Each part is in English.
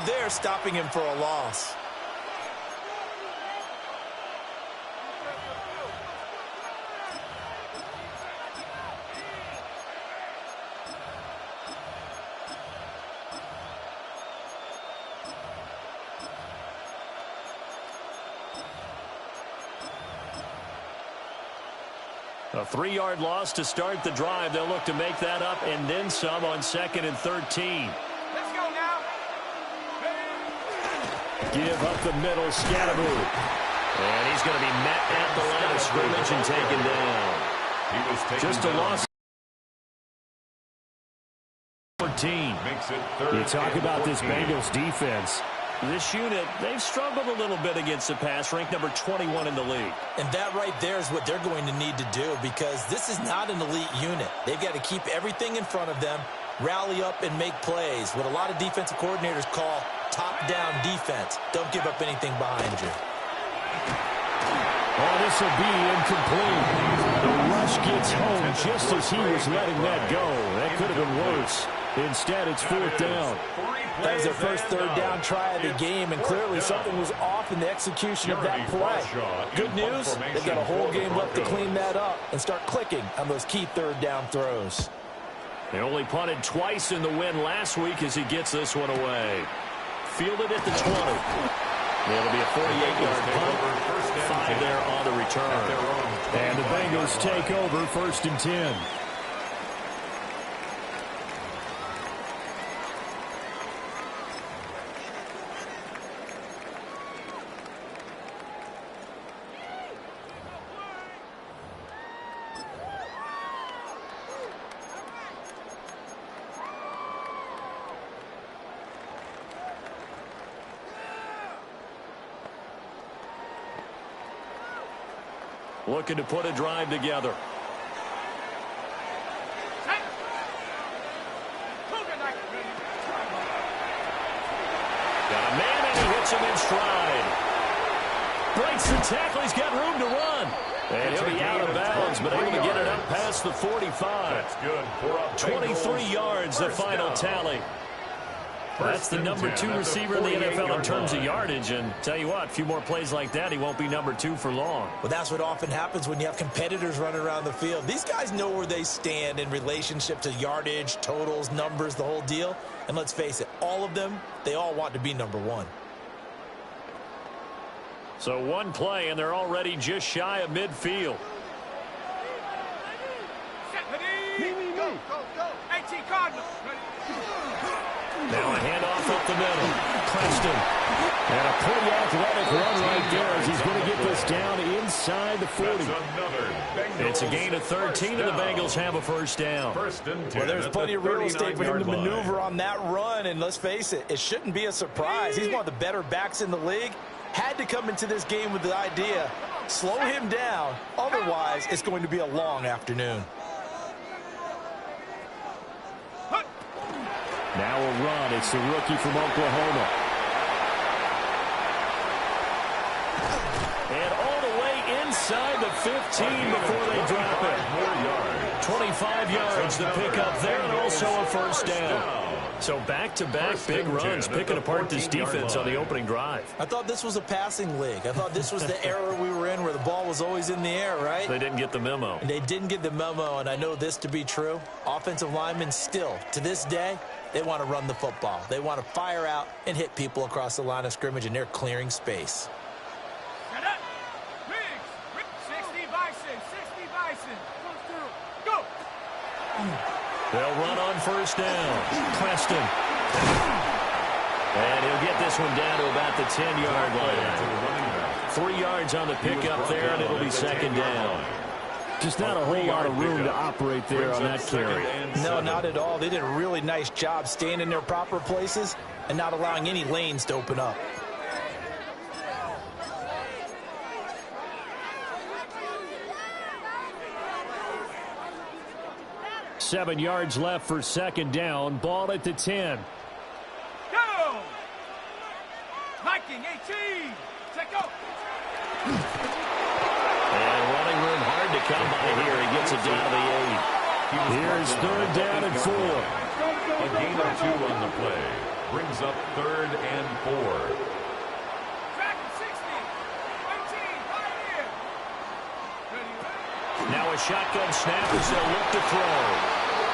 there, stopping him for a loss. A 3-yard loss to start the drive. They'll look to make that up and then some on 2nd and 13. Let's go now. Give up the middle, Scatteroo. And he's going to be met at the line of scrimmage and taken down. He was taken Just a loss. 14. Makes it 3rd. You talk about this Bengals defense. This unit, they've struggled a little bit against the pass, ranked number 21 in the league. And that right there is what they're going to need to do, because this is not an elite unit. They've got to keep everything in front of them, rally up and make plays, what a lot of defensive coordinators call top-down defense. Don't give up anything behind you. Oh, this will be incomplete. The rush gets home just as he was letting that go. That could have been worse. Instead, it's 4th down. That was their first 3rd down try of the game, and clearly something was off in the execution of that play. Good news, they've got a whole game left to clean that up and start clicking on those key 3rd down throws. They only punted twice in the win last week as he gets this one away. Fielded at the 20. It'll be a 48-yard punt. 5 there on the return. And the Bengals take over 1st and 10. Looking to put a drive together. Got a man and he hits him in stride. Breaks the tackle. He's got room to run. And he'll be out of bounds, but able to get it up past the 45. That's good. 23 yards, the final tally. That's the number 2 receiver in the NFL in terms of yardage. And tell you what, a few more plays like that, he won't be number 2 for long. Well, that's what often happens when you have competitors running around the field. These guys know where they stand in relationship to yardage, totals, numbers, the whole deal. And let's face it, all of them, they all want to be number 1. So one play, and they're already just shy of midfield. Now a handoff up the middle. Preston. And a pretty athletic run right there as he's going to get this down inside the 40. It's a gain of 13, and the Bengals have a 1st down. Well, there's plenty of real estate for him to maneuver on that run, and let's face it, it shouldn't be a surprise. He's one of the better backs in the league. Had to come into this game with the idea, slow him down, otherwise it's going to be a long afternoon. Now a run. It's the rookie from Oklahoma. And all the way inside the 15 before they drop it. 25 yards to pick up there, and also a 1st down. So back-to-back big runs, picking apart this defense on the opening drive. I thought this was a passing league. I thought this was the era we were in where the ball was always in the air, right? They didn't get the memo. And they didn't get the memo, and I know this to be true. Offensive linemen still, to this day, they want to run the football. They want to fire out and hit people across the line of scrimmage, and they're clearing space. 60 Bison. Go. They'll run on 1st down. Preston. And he'll get this one down to about the 10-yard line. 3 yards on the pickup there, and it'll be 2nd down. Just not a whole lot of room to operate there on that carry. No, not at all. They did a really nice job staying in their proper places and not allowing any lanes to open up. Seven yards left for 2nd down. Ball at the 10. Go! Viking 18. Set go. And running room hard to come by here. He gets it down to the 8. Here's 3rd down and 4. A gain of 2 on the play. Brings up 3rd and 4. Track 60. 18. Right here. Ready, ready. Now a shotgun snap as they'll look to throw.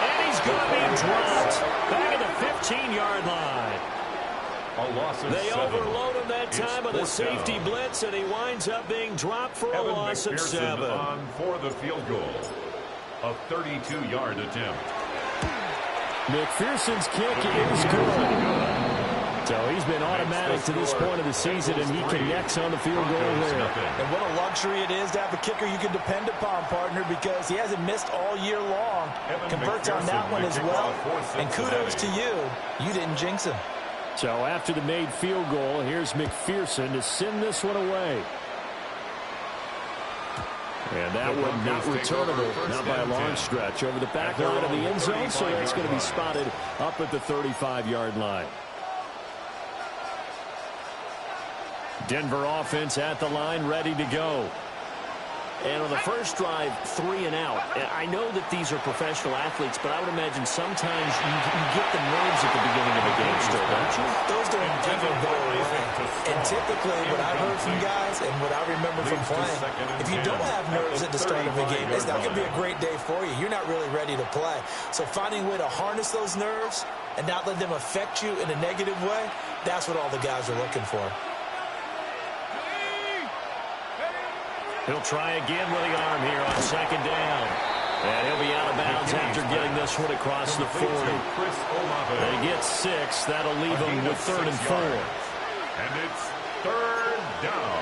And he's going to be dropped back at the 15-yard line. A loss of They 7. overload him that time with a 4th safety down. blitz, and he winds up being dropped for a Evan loss of McPherson 7. on for the field goal. A 32-yard attempt. McPherson's kick is good. So he's been automatic to this point of the season, and he connects on the field goal there. And what a luxury it is to have a kicker you can depend upon, partner, because he hasn't missed all year long. Converts on that one as well. And kudos to you. You didn't jinx him. So after the made field goal, here's McPherson to send this one away. And that one not returnable, not by a long stretch, over the back line of the end zone, so that's going to be spotted up at the 35-yard line. Denver offense at the line, ready to go. And on the first drive, 3 and out. And I know that these are professional athletes, but I would imagine sometimes you get the nerves at the beginning of a game still, don't you? Those don't ever go away. And typically, what I've heard from guys and what I remember from playing, if you don't have nerves at the start of a game, it's not going to be a great day for you. You're not really ready to play. So finding a way to harness those nerves and not let them affect you in a negative way, that's what all the guys are looking for. He'll try again with the arm here on second down. And he'll be out of bounds after getting this one across the 40. They get 6. That'll leave them with 3rd and 4. And it's 3rd down.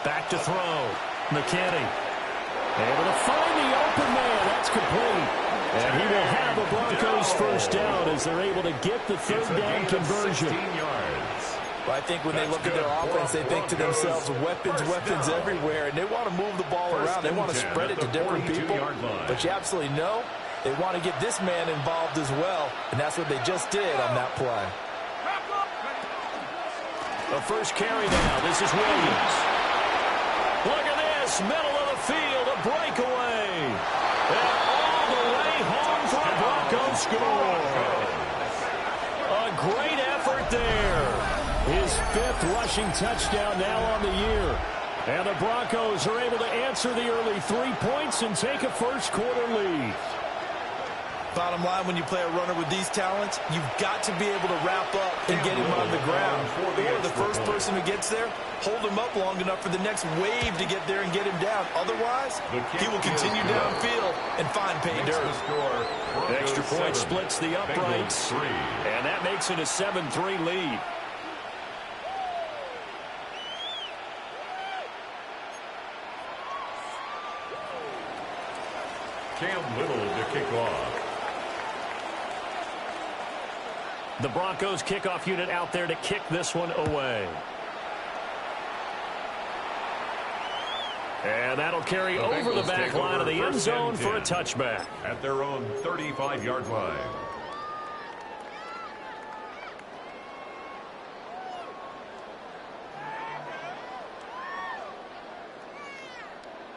Back to throw. McKinney able to find the open man. That's complete. And he will have a Broncos first down as they're able to get the 3rd down conversion. Well, I think when they look at their offense, they think to themselves, weapons everywhere, and they want to move the ball around. They want to spread it to different people. But you absolutely know they want to get this man involved as well, and that's what they just did on that play. The first carry now. This is Williams. Look at this. Middle of the field, a breakaway. And all the way home for a Broncos score. A great effort there. His 5th rushing touchdown now on the year. And the Broncos are able to answer the early 3 points and take a first-quarter lead. Bottom line, when you play a runner with these talents, you've got to be able to wrap up and get him on the ground. Or the first person who gets there, hold him up long enough for the next wave to get there and get him down. Otherwise, he will continue downfield and find pay dirt. Extra point splits the uprights. And that makes it a 7-3 lead. Cam Little to kick off. The Broncos kickoff unit out there to kick this one away. And that'll carry over the back line of the end zone for a touchback. At their own 35-yard line.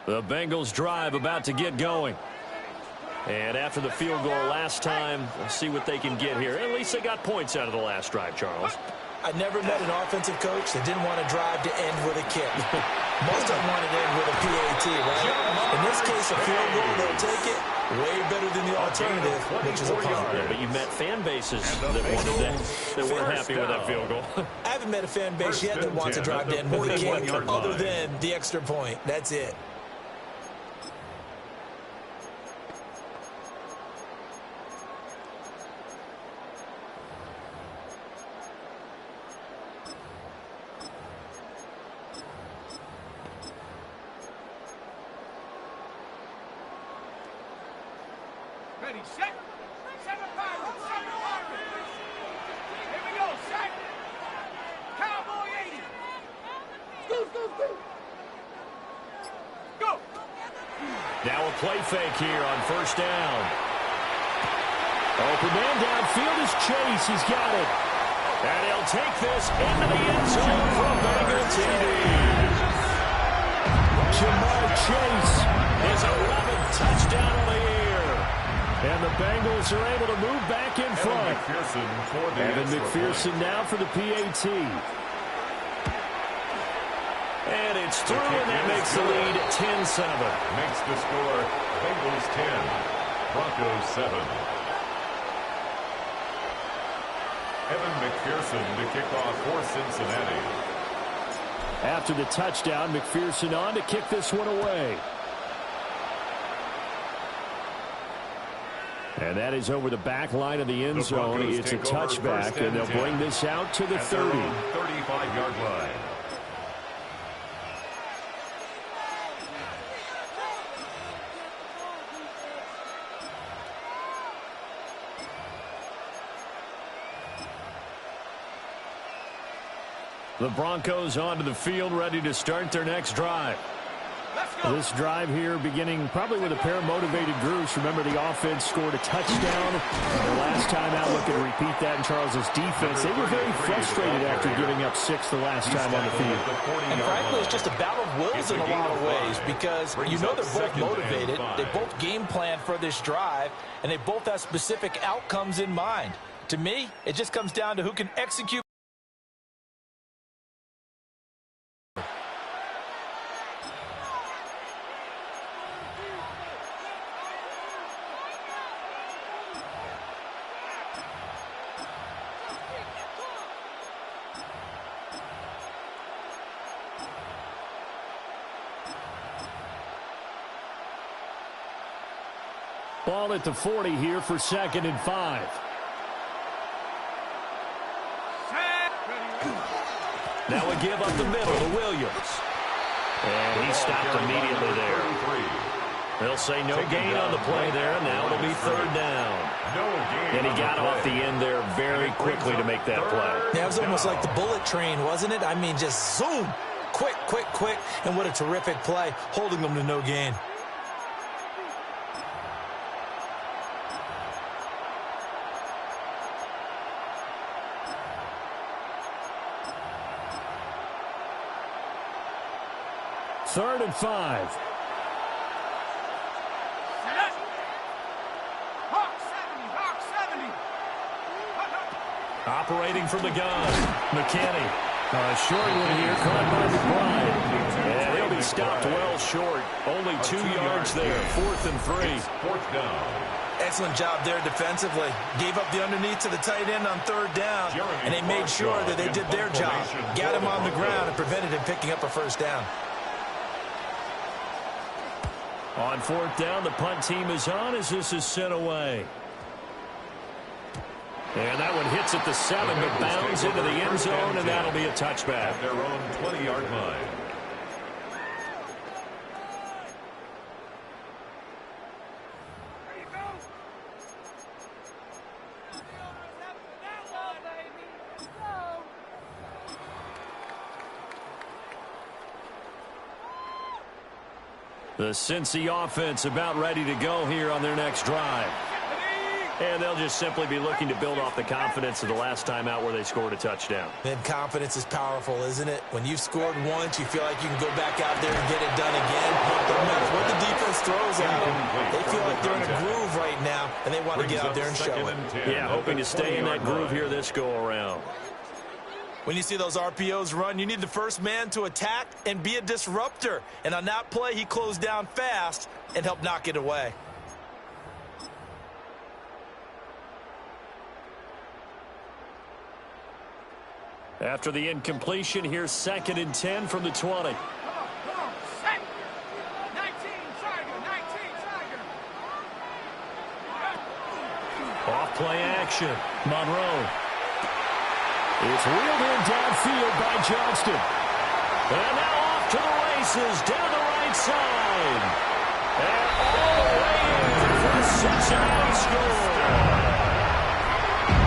The Bengals drive about to get going. And after the field goal last time, we'll see what they can get here. At least they got points out of the last drive, Charles. I never met an offensive coach that didn't want to drive to end with a kick. Most of them wanted to end with a PAT, right? In this case, a field goal, they'll take it. Way better than the alternative, which is a punt. Yeah, but you've met fan bases that wanted that, that weren't happy with that field goal. I haven't met a fan base yet that wants to drive to end with a kick, other than the extra point. That's it. Ready, set. 7 Pirates, 7 Pirates. Here we go, set. Cowboy 80. Go. Now a play fake here on first down. Open man downfield is Chase. He's got it. And he'll take this into the end zone for a Bengal TD. Jamar Chase is 11th touchdown of the year. And the Bengals are able to move back in front. Evan McPherson now for the PAT. And it's through, and that makes the lead 10-7. Makes the score Bengals 10, Broncos 7. Evan McPherson to kick off for Cincinnati. After the touchdown, McPherson on to kick this one away. And that is over the back line of the end zone. It's a touchback, and they'll bring this out to the 30. 35-yard line. The Broncos onto the field, ready to start their next drive. This drive here beginning probably with a pair of motivated groups. Remember, the offense scored a touchdown. Their last time out, looking to repeat that in Charles's defense. They were very frustrated after giving up 6 the last time on the field. And frankly, it's just a battle of wills in a lot of ways, because you know they're both motivated. They both game plan for this drive, and they both have specific outcomes in mind. To me, it just comes down to who can execute. Ball at the 40 here for 2nd and 5. Now a give up the middle to Williams. And he stopped immediately there. They'll say no gain on the play there, and now it'll be 3rd down. And he got off the end there very quickly to make that play. Yeah, it was almost like the bullet train, wasn't it? I mean, just zoom. Quick, quick, quick. And what a terrific play, holding them to no gain. Third and 5. Operating from the gun, McKinney. Short one here, caught by McBride. And he'll be stopped well short. Only 2 yards there, 4th and 3. 4th down. Excellent job there defensively. Gave up the underneath to the tight end on 3rd down, and they made sure that they did their job. Got him on the ground and prevented him picking up a 1st down. On 4th down, the punt team is on as this is sent away. And that one hits at the 7, but bounds into the end zone, and that'll be a touchback. At their own 20-yard line. The Cincy offense about ready to go here on their next drive. And they'll just simply be looking to build off the confidence of the last time out where they scored a touchdown. And confidence is powerful, isn't it? When you've scored once, you feel like you can go back out there and get it done again. No matter what the defense throws at them, they feel like they're in a groove right now, and they want to get out there and show it. Yeah, hoping to stay in that groove here this go-around. When you see those RPOs run, you need the first man to attack and be a disruptor. And on that play, he closed down fast and helped knock it away. After the incompletion, here's 2nd and 10 from the 20. Off play action. Monroe. It's wheeled in downfield by Johnston. And now off to the races down the right side. And all the way in for the Cincinnati score.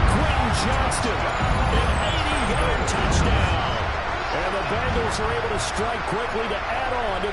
Quentin Johnston, an 80-yard touchdown. And the Bengals are able to strike quickly to add on to the